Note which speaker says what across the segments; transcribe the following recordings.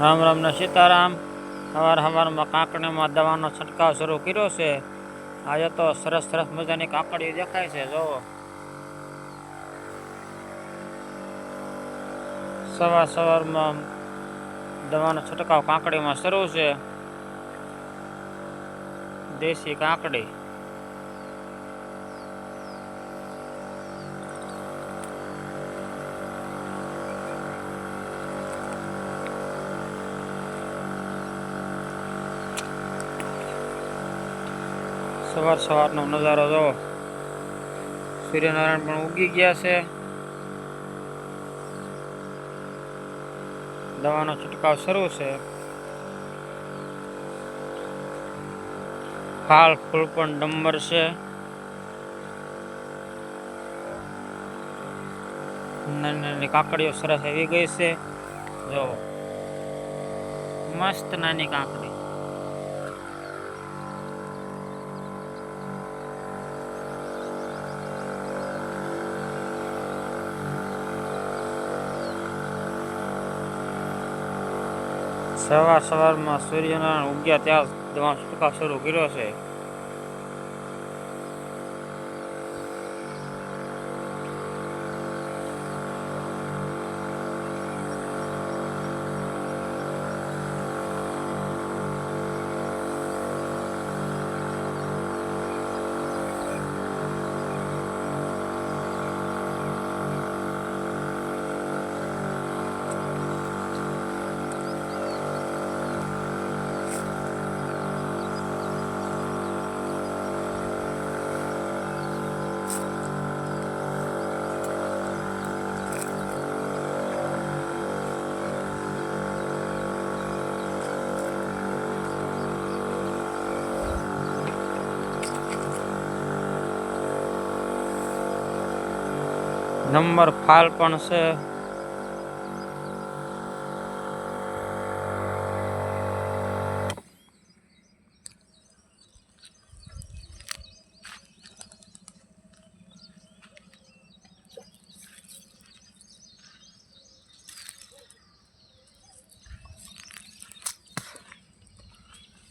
Speaker 1: રામ રામ ને સીતારામ। સવારમાં કાંકડીમાં દવાનો છંટકાવ શરૂ કર્યો છે। આજે તો સરસ સરસ મજાની કાંકડીઓ દેખાય છે। જોવો સવારમાં દવાનો છંટકાવ કાંકડીમાં શરૂ છે। દેશી કાંકડી સવારનો નજારો જો સૂર્યનારાયણ પણ ઉગી ગયા છે। દવાનો છંટકાવ શરૂ છે। ફાલ ફૂલ પણ ડમ્બર છે। નાની નાની કાંકડીઓ સરસ આવી ગઈ છે। જો મસ્ત નાની કાંકડી। સવારમાં સૂર્યનારાયણ ઉગ્યા ત્યાં દવાનો છંટકાવ શરૂ કર્યો છે। નંબર ફાલ પણ છે।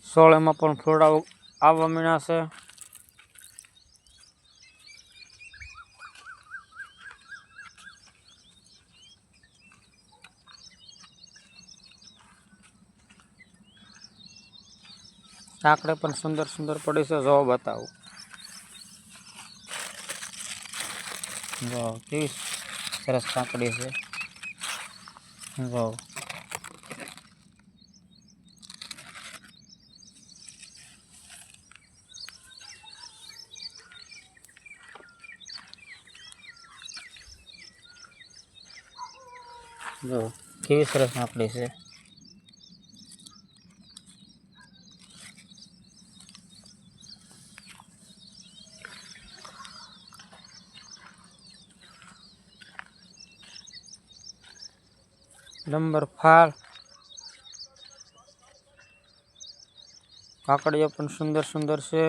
Speaker 1: સોળેમાં પણ ફૂલડા આવવા મીણ્યા છે। કાંકડી પણ સુંદર સુંદર પડી છે। જો બતાવું જો કેવી સરસ કાંકડી છે। જો જો કેવી સરસ કાંકડી છે। નંબર ફાલ કાકડીઓ પણ સુંદર સુંદર છે।